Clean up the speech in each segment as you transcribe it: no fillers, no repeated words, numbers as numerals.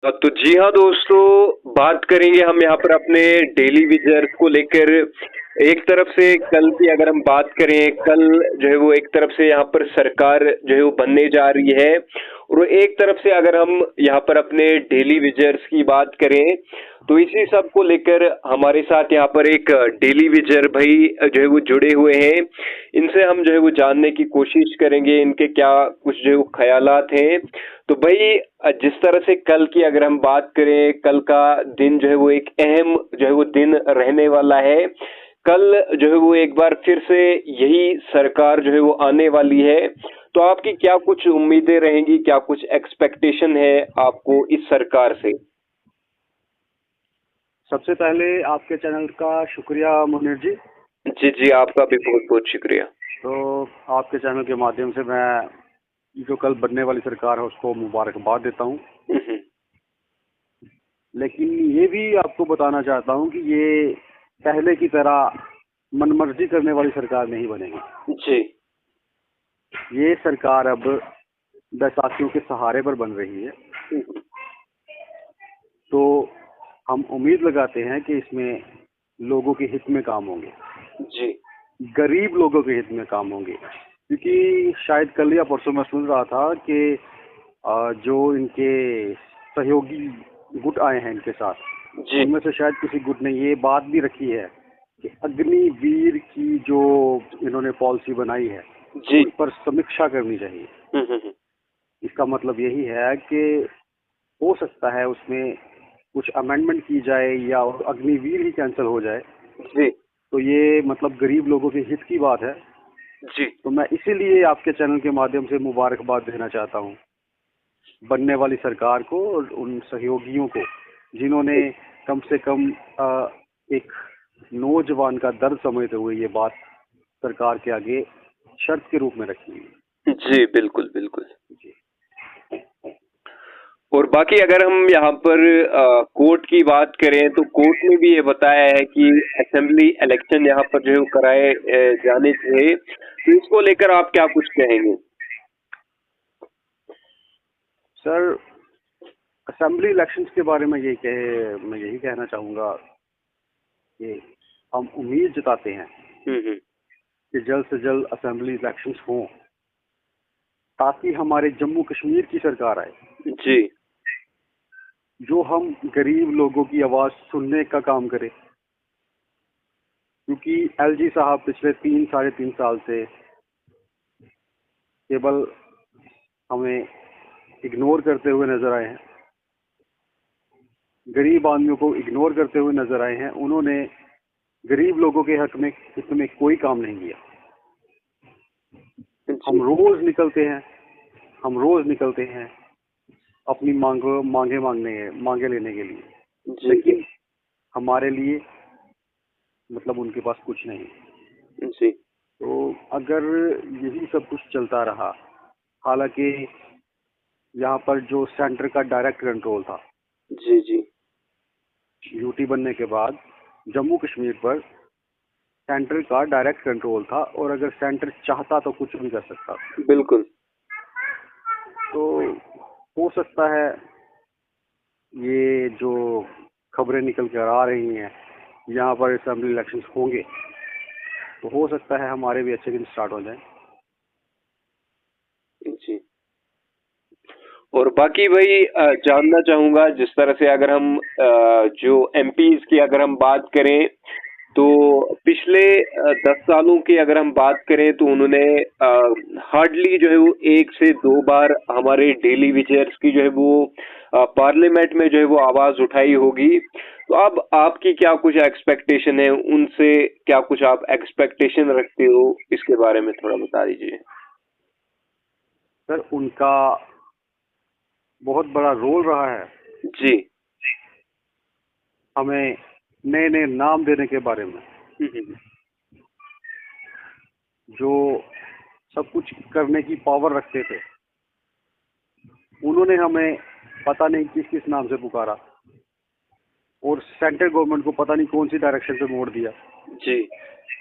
तो जी हाँ दोस्तों, बात करेंगे हम यहाँ पर अपने डेली विजर्स को लेकर। एक तरफ से कल की अगर हम बात करें, कल जो है वो एक तरफ से यहाँ पर सरकार जो है वो बनने जा रही है, और एक तरफ से अगर हम यहाँ पर अपने डेली विजर्स की बात करें, तो इसी सब को लेकर हमारे साथ यहाँ पर एक डेली विजर भाई जो है वो जुड़े हुए हैं। इनसे हम जो है वो जानने की कोशिश करेंगे इनके क्या कुछ जो है वो ख्यालात हैं। तो भाई, जिस तरह से कल की अगर हम बात करें, कल का दिन जो है वो एक अहम जो है वो दिन रहने वाला है। कल जो है वो एक बार फिर से यही सरकार जो है वो आने वाली है। तो आपकी क्या कुछ उम्मीदें रहेंगी, क्या कुछ एक्सपेक्टेशन है आपको इस सरकार से? सबसे पहले आपके चैनल का शुक्रिया मुनीर जी। जी जी, आपका भी बहुत बहुत शुक्रिया। तो आपके चैनल के माध्यम से मैं जो कल बनने वाली सरकार है उसको मुबारकबाद देता हूँ। हम्म। लेकिन ये भी आपको बताना चाहता हूँ कि ये पहले की तरह मनमर्जी करने वाली सरकार नहीं बनेगी। जी। ये सरकार अब बैसाखियों के सहारे पर बन रही है। हम्म। तो हम उम्मीद लगाते हैं कि इसमें लोगों के हित में काम होंगे, जी। गरीब लोगों के हित में काम होंगे। क्योंकि शायद कल या परसों मैं सुन रहा था कि जो इनके सहयोगी गुट आए हैं इनके साथ, जी। उनमें से शायद किसी गुट ने ये बात भी रखी है कि अग्निवीर की जो इन्होंने पॉलिसी बनाई है जी। उस पर समीक्षा करनी चाहिए। हम्म। इसका मतलब यही है कि हो सकता है उसमें कुछ अमेंडमेंट की जाए या अग्निवीर ही कैंसिल हो जाए। जी। तो ये मतलब गरीब लोगों के हित की बात है। जी। तो मैं इसीलिए आपके चैनल के माध्यम से मुबारकबाद देना चाहता हूँ बनने वाली सरकार को और उन सहयोगियों को जिन्होंने कम से कम एक नौजवान का दर्द समझते हुए ये बात सरकार के आगे शर्त के रूप में रखी है। जी, बिल्कुल बिल्कुल। जी। और बाकी अगर हम यहाँ पर कोर्ट की बात करें, तो कोर्ट ने भी ये बताया है कि असेंबली इलेक्शन यहाँ पर जो है वो कराए जाने चाहिए। तो इसको लेकर आप क्या कुछ कहेंगे? सर, असेंबली इलेक्शंस के बारे में मैं यही कहना चाहूँगा कि हम उम्मीद जताते हैं हम्म। कि जल्द से जल्द असेंबली इलेक्शंस हों ताकि हमारे जम्मू कश्मीर की सरकार आए जी। जो हम गरीब लोगों की आवाज़ सुनने का काम करे। क्योंकि एलजी साहब पिछले 3 साढ़े 3 साल से केवल हमें इग्नोर करते हुए नजर आए हैं, गरीब आदमियों को इग्नोर करते हुए नजर आए हैं। उन्होंने गरीब लोगों के हक में हित में कोई काम नहीं किया। जी। हम रोज निकलते हैं हम रोज निकलते हैं अपनी मांगे लेने के लिए, जी। जी। लेकिन हमारे लिए मतलब उनके पास कुछ नहीं। जी। तो अगर यही सब कुछ चलता रहा, हालांकि यहाँ पर जो सेंटर का डायरेक्ट कंट्रोल था जी। जी। यूटी बनने के बाद, जम्मू कश्मीर पर सेंटर का डायरेक्ट कंट्रोल था और अगर सेंटर चाहता तो कुछ भी कर सकता था। बिल्कुल। तो हो सकता है ये जो खबरें निकल कर आ रही हैं यहाँ पर असेंबली इलेक्शंस होंगे, तो हो सकता है हमारे भी अच्छे दिन स्टार्ट हो जाएं। जी। और बाकी भाई, जानना चाहूंगा, जिस तरह से अगर हम जो एमपीज की अगर हम बात करें, तो पिछले 10 सालों की अगर हम बात करें, तो उन्होंने हार्डली जो है वो 1 से 2 बार हमारे डेली विजर्स की जो है वो पार्लियामेंट में जो है वो आवाज उठाई होगी। तो अब आपकी क्या कुछ एक्सपेक्टेशन है उनसे? क्या कुछ आप एक्सपेक्टेशन रखते हो, इसके बारे में थोड़ा बता दीजिए। सर, उनका बहुत बड़ा रोल रहा है जी। हमें नए नए नाम देने के बारे में। हम्म। जो सब कुछ करने की पावर रखते थे, उन्होंने हमें पता नहीं किस किस नाम से पुकारा और सेंट्रल गवर्नमेंट को पता नहीं कौन सी डायरेक्शन पे मोड़ दिया। जी।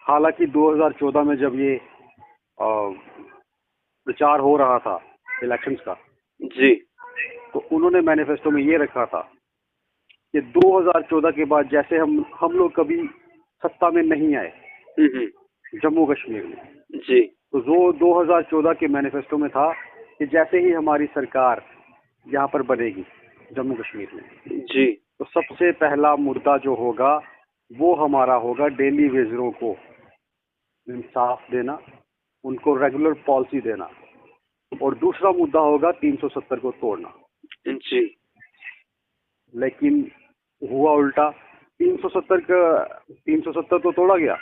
हालांकि 2014 में जब ये प्रचार हो रहा था इलेक्शंस का, जी। तो उन्होंने मैनिफेस्टो में ये रखा था कि 2014 के बाद जैसे हम लोग कभी सत्ता में नहीं आए जम्मू कश्मीर में, जी तो जो 2014 के मैनिफेस्टो में था कि जैसे ही हमारी सरकार यहाँ पर बनेगी जम्मू कश्मीर में, जी तो सबसे पहला मुद्दा जो होगा वो हमारा होगा डेली वेजरों को इंसाफ देना, उनको रेगुलर पॉलिसी देना, और दूसरा मुद्दा होगा 370 को तोड़ना। जी। लेकिन हुआ उल्टा, 370 तो तोड़ा गया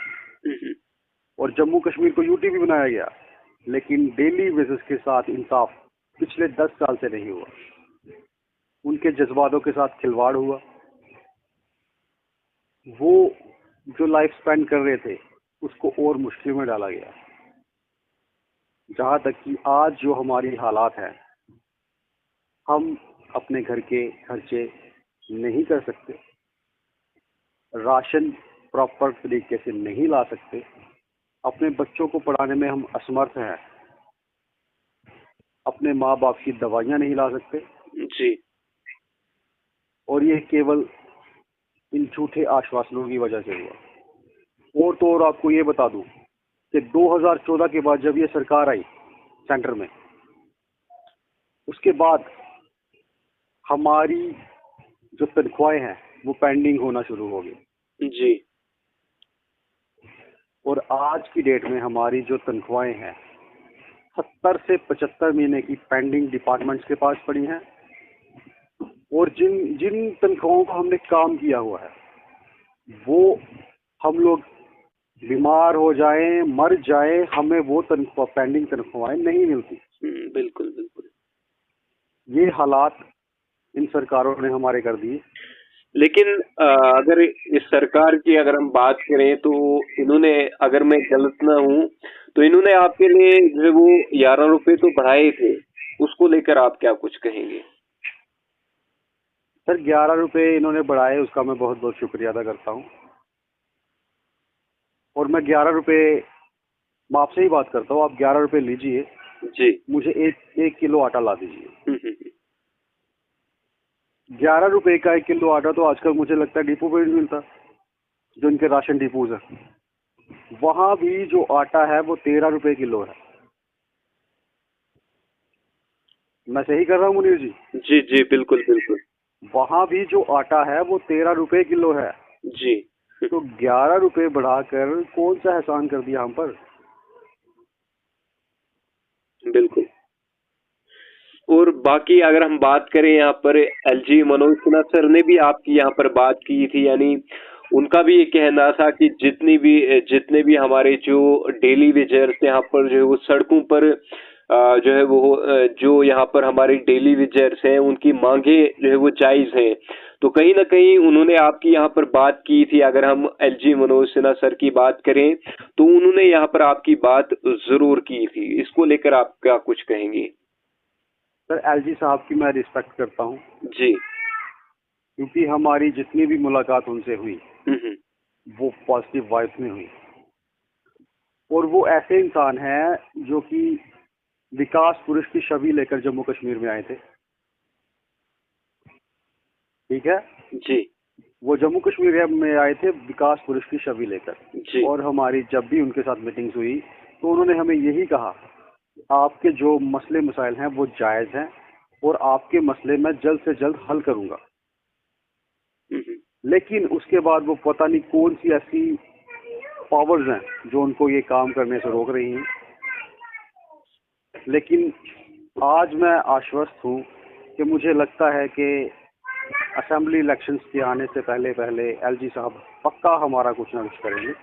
और जम्मू कश्मीर को यूटी भी बनाया गया, लेकिन डेली वेजेस के साथ इंसाफ पिछले 10 साल से नहीं हुआ। उनके जज्बातों के साथ खिलवाड़ हुआ। वो जो लाइफ स्पेंड कर रहे थे उसको और मुश्किल में डाला गया, जहां तक कि आज जो हमारी हालात है, हम अपने घर के खर्चे नहीं कर सकते, राशन प्रॉपर तरीके से नहीं ला सकते, अपने बच्चों को पढ़ाने में हम असमर्थ हैं, अपने माँ बाप की दवाइयाँ नहीं ला सकते। जी। और ये केवल इन झूठे आश्वासनों की वजह से हुआ। और तो और आपको ये बता दूं कि 2014 के बाद जब ये सरकार आई सेंटर में, उसके बाद हमारी जो तनख्वाहें हैं वो पेंडिंग होना शुरू हो गई। जी। और आज की डेट में हमारी जो तनख्वाहें हैं 70 से 75 महीने की पेंडिंग डिपार्टमेंट्स के पास पड़ी हैं। और जिन जिन तनख्वाहों का हमने काम किया हुआ है, वो हम लोग बीमार हो जाएं, मर जाएं, हमें वो पेंडिंग तनख्वाहें नहीं मिलती। बिल्कुल बिल्कुल। ये हालात इन सरकारों ने हमारे कर दिए। लेकिन अगर इस सरकार की अगर हम बात करें तो इन्होंने, अगर मैं गलत ना हूं, तो इन्होंने आपके लिए जो वो 11 रुपए तो बढ़ाए थे, उसको लेकर आप क्या कुछ कहेंगे? सर 11 रुपए इन्होंने बढ़ाए, उसका मैं बहुत बहुत शुक्रिया अदा करता हूँ। और मैं 11 रुपए, मैं आपसे ही बात करता हूँ, आप 11 रुपए लीजिए जी। मुझे एक किलो आटा ला दीजिए। 11 रुपए का 1 किलो आटा तो आजकल मुझे लगता है डिपो पे भी मिलता, जो इनके राशन डिपोज है। वहां भी जो आटा है वो 13 रुपए किलो है। मैं सही कर रहा हूँ मुनीर जी? जी जी बिल्कुल बिल्कुल। वहां भी जो आटा है वो 13 रुपए किलो है। जी। तो 11 रुपए बढ़ाकर कौन सा एहसान कर दिया हम पर? बिल्कुल। और बाकी अगर हम बात करें यहाँ पर एलजी मनोज सिन्हा सर ने भी आपकी यहाँ पर बात की थी, यानी उनका भी ये कहना था कि जितने भी हमारे जो डेली वेजर्स यहाँ पर जो है वो सड़कों पर जो है वो जो यहाँ पर हमारे डेली वेजर्स हैं उनकी मांगे जो है वो जायज हैं। तो कहीं ना कहीं उन्होंने आपकी यहाँ पर बात की थी। अगर हम एलजी मनोज सिन्हा सर की बात करें तो उन्होंने यहाँ पर आपकी बात जरूर की थी। इसको लेकर आप क्या कुछ कहेंगे? सर एलजी साहब की मैं रिस्पेक्ट करता हूँ, जी। क्योंकि हमारी जितनी भी मुलाकात उनसे हुई वो पॉजिटिव वाइब्स में हुई। और वो ऐसे इंसान हैं जो कि विकास पुरुष की छवि लेकर जम्मू कश्मीर में आए थे। ठीक है जी। वो जम्मू कश्मीर में आए थे विकास पुरुष की छवि लेकर। जी। और हमारी जब भी उनके साथ मीटिंग्स हुई तो उन्होंने हमें यही कहा, आपके जो मसले मसाइल हैं वो जायज़ हैं और आपके मसले मैं जल्द से जल्द हल करूंगा। लेकिन उसके बाद वो पता नहीं कौन सी ऐसी पावर्स हैं जो उनको ये काम करने से रोक रही हैं। लेकिन आज मैं आश्वस्त हूँ कि मुझे लगता है कि असेंबली इलेक्शंस के आने से पहले पहले एलजी साहब पक्का हमारा कुछ ना कुछ करेंगे।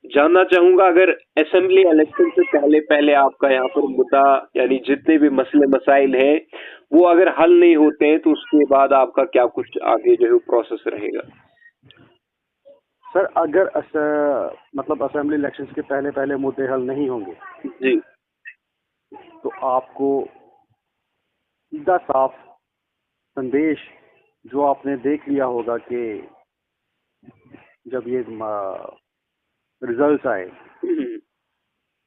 जानना चाहूंगा, अगर असेंबली इलेक्शन से पहले पहले आपका यहाँ पर मुद्दा, यानी जितने भी मसले मसाइल हैं वो अगर हल नहीं होते हैं तो उसके बाद आपका क्या कुछ आगे जो है प्रोसेस रहेगा? सर अगर मतलब असेंबली इलेक्शंस के पहले पहले मुद्दे हल नहीं होंगे जी। तो आपको सीधा साफ संदेश जो आपने देख लिया होगा कि जब ये रिजल्ट्स आए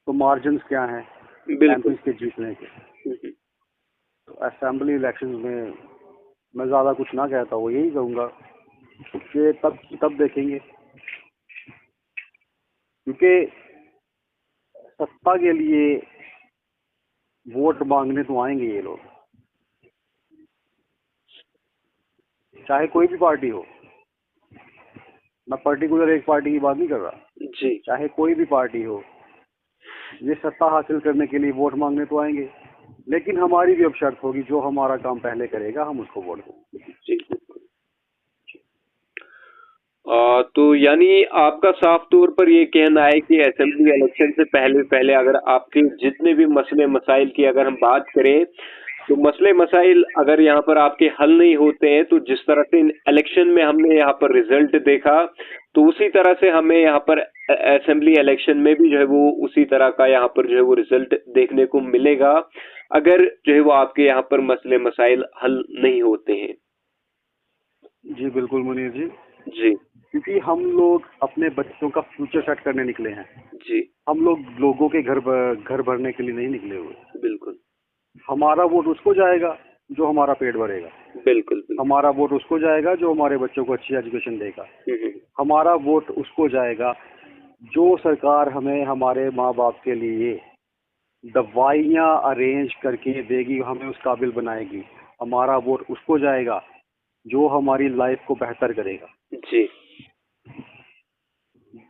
तो मार्जिन्स क्या हैं बिल्कुल। एमपीज के जीतने के। असेंबली इलेक्शन में मैं ज़्यादा कुछ ना कहता हूँ, यही कहूँगा कि तब देखेंगे, क्योंकि सत्ता के लिए वोट मांगने तो आएंगे ये लोग, चाहे कोई भी पार्टी हो। मैं पर्टिकुलर एक पार्टी की बात नहीं कर रहा जी, चाहे कोई भी पार्टी हो, ये सत्ता हासिल करने के लिए वोट मांगने तो आएंगे, लेकिन हमारी भी अब शर्त होगी, जो हमारा काम पहले करेगा हम उसको वोट देंगे। जी। तो यानी आपका साफ तौर पर ये कहना है कि असेंबली इलेक्शन से पहले पहले अगर आपके जितने भी मसले मसाइल की अगर हम बात करें, तो मसले मसाइल अगर यहाँ पर आपके हल नहीं होते हैं, तो जिस तरह से इलेक्शन में हमने यहाँ पर रिजल्ट देखा, तो उसी तरह से हमें यहाँ पर असेंबली इलेक्शन में भी जो है वो उसी तरह का यहाँ पर जो है वो रिजल्ट देखने को मिलेगा, अगर जो है वो आपके यहाँ पर मसले मसाइल हल नहीं होते हैं। जी बिल्कुल मुनीर जी, जी, क्योंकि हम लोग अपने बच्चों का फ्यूचर सेट करने निकले हैं। जी, हम लोग लोगों के घर भरने के लिए नहीं निकले हुए। बिल्कुल, हमारा वोट उसको जाएगा जो हमारा पेट भरेगा, बिल्कुल, बिल्कुल। हमारा वोट उसको जाएगा जो हमारे बच्चों को अच्छी एजुकेशन देगा, हम्म, हमारा वोट उसको जाएगा जो सरकार हमें हमारे माँ बाप के लिए दवाइयाँ अरेंज करके देगी, हमें उस काबिल बनाएगी। हमारा वोट उसको जाएगा जो हमारी लाइफ को बेहतर करेगा। जी,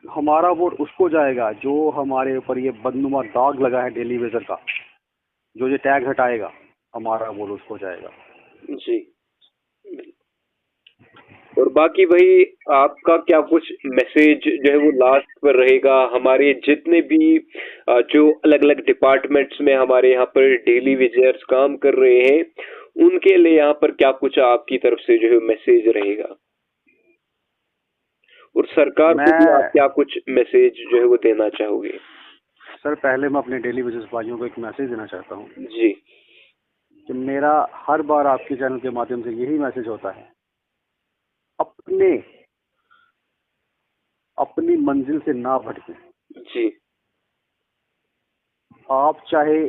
हमारा वोट उसको जाएगा जो हमारे ऊपर ये बदनुमा दाग लगा है डेली वेजर का, जो ये टैग हटाएगा, हमारा वोट उसको जाएगा। जी। और बाकी भाई, आपका क्या कुछ मैसेज जो है वो लास्ट पर रहेगा हमारे जितने भी जो अलग अलग डिपार्टमेंट्स में हमारे यहाँ पर डेली विजर्स काम कर रहे हैं, उनके लिए यहाँ पर क्या कुछ आपकी तरफ से जो है मैसेज रहेगा, और सरकार को भी आप मैं क्या कुछ मैसेज जो है वो देना चाहोगे? सर, पहले मैं अपने डेली वेजेस भाइयों को एक मैसेज देना चाहता हूँ जी, कि मेरा हर बार आपके चैनल के माध्यम से यही मैसेज होता है, अपने अपनी मंजिल से ना भटकें। जी, आप चाहे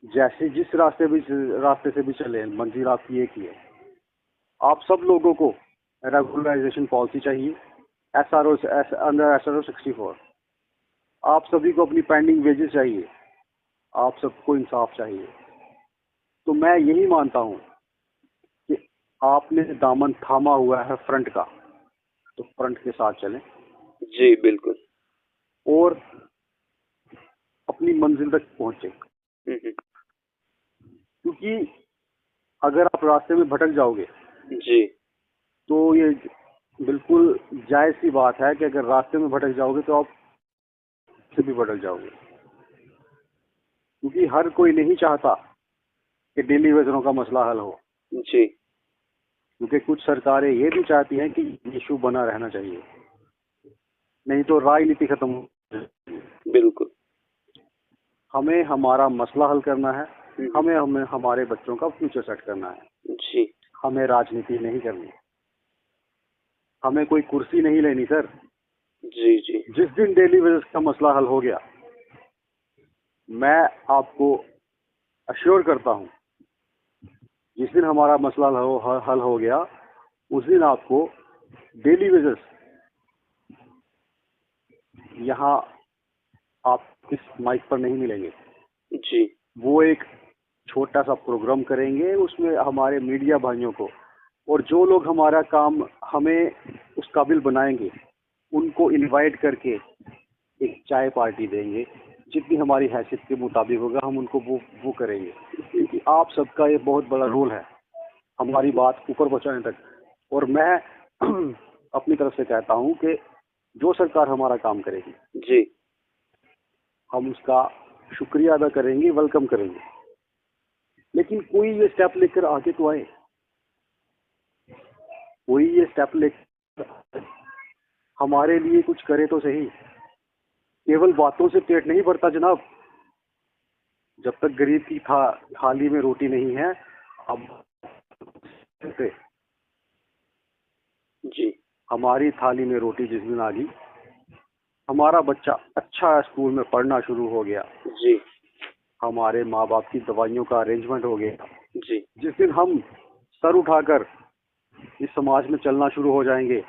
जैसे जिस रास्ते से भी चले, मंजिल आपकी एक ही है। आप सब लोगों को रेगुलराइजेशन पॉलिसी चाहिए, SRO अंडर SRO 64। आप सभी को अपनी पेंडिंग वेजेस चाहिए, आप सबको इंसाफ चाहिए। तो मैं यही मानता हूँ कि आपने दामन थामा हुआ है फ्रंट का, तो फ्रंट के साथ चलें जी, बिल्कुल। और अपनी मंजिल तक पहुंचे, हम्म, क्योंकि अगर आप रास्ते में भटक जाओगे जी, तो ये बिल्कुल जायज़ सी बात है कि अगर रास्ते में भटक जाओगे तो आप से भी भटक जाओगे, क्योंकि हर कोई नहीं चाहता कि डेली वेजरों का मसला हल हो, जी, क्योंकि कुछ सरकारें ये भी चाहती हैं कि इशू बना रहना चाहिए, नहीं तो राजनीति खत्म हो जाएगी। बिल्कुल। हमें हमारा मसला हल करना है, हम्म, हमें हमें हमारे बच्चों का फ्यूचर सेट करना है। जी, हमें राजनीति नहीं करनी, हमें कोई कुर्सी नहीं लेनी सर। जी, जी, जिस दिन डेली वेजेस का मसला हल हो गया, मैं आपको अश्योर करता हूँ, जिस दिन हमारा मसला हल हो गया, उस दिन आपको डेली वेजेस यहाँ आप इस माइक पर नहीं मिलेंगे। जी, वो एक छोटा सा प्रोग्राम करेंगे, उसमें हमारे मीडिया भाइयों को और जो लोग हमारा काम हमें उस काबिल बनाएंगे, उनको इनवाइट करके एक चाय पार्टी देंगे। जितनी हमारी हैसियत के मुताबिक होगा हम उनको वो करेंगे, क्योंकि आप सबका ये बहुत बड़ा रोल है हमारी बात ऊपर पहुंचाने तक। और मैं अपनी तरफ से कहता हूं कि जो सरकार हमारा काम करेगी, जी, हम उसका शुक्रिया अदा करेंगे, वेलकम करेंगे, लेकिन कोई ये स्टेप लेकर आगे तो आए, कोई ये स्टेप लेकर हमारे लिए कुछ करे तो सही। केवल बातों से पेट नहीं भरता जनाब। जब तक गरीब की थाली में रोटी नहीं है, अब जी, हमारी थाली में रोटी जिस दिन आ गई, हमारा बच्चा अच्छा स्कूल में पढ़ना शुरू हो गया, जी, हमारे माँ बाप की दवाइयों का अरेंजमेंट हो गया, जी जिस दिन हम सर उठाकर इस समाज में चलना शुरू हो जाएंगे,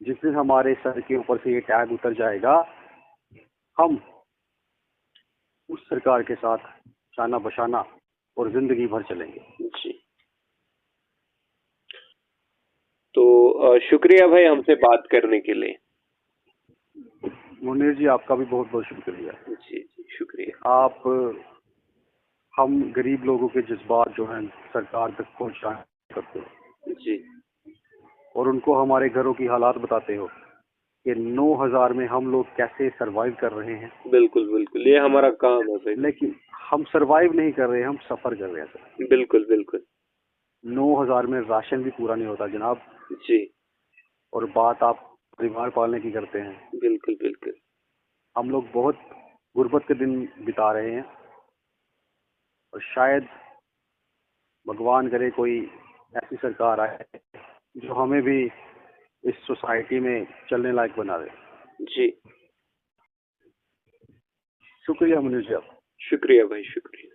जिस दिन हमारे सर के ऊपर से ये टैग उतर जाएगा, हम उस सरकार के साथ शाना बशाना और जिंदगी भर चलेंगे। जी। तो शुक्रिया भाई हमसे बात करने के लिए। मुनीर जी, आपका भी बहुत बहुत शुक्रिया। जी जी शुक्रिया। आप हम गरीब लोगों के जज्बात जो हैं सरकार तक पहुंचा करते हो जी और उनको हमारे घरों की हालात बताते हो कि 9,000 में हम लोग कैसे सरवाइव कर रहे हैं। बिल्कुल बिल्कुल, ये हमारा काम है भाई। लेकिन हम सरवाइव नहीं कर रहे, हम सफर कर रहे हैं सर। बिल्कुल बिल्कुल। 9,000 में राशन भी पूरा नहीं होता जनाब, जी और बात आप परिवार पालने की करते हैं। बिल्कुल बिल्कुल। हम लोग बहुत गुर्बत के दिन बिता रहे हैं और शायद भगवान करे कोई ऐसी सरकार आए जो हमें भी इस सोसाइटी में चलने लायक बना दे। जी शुक्रिया मुनीर जी। शुक्रिया भाई शुक्रिया।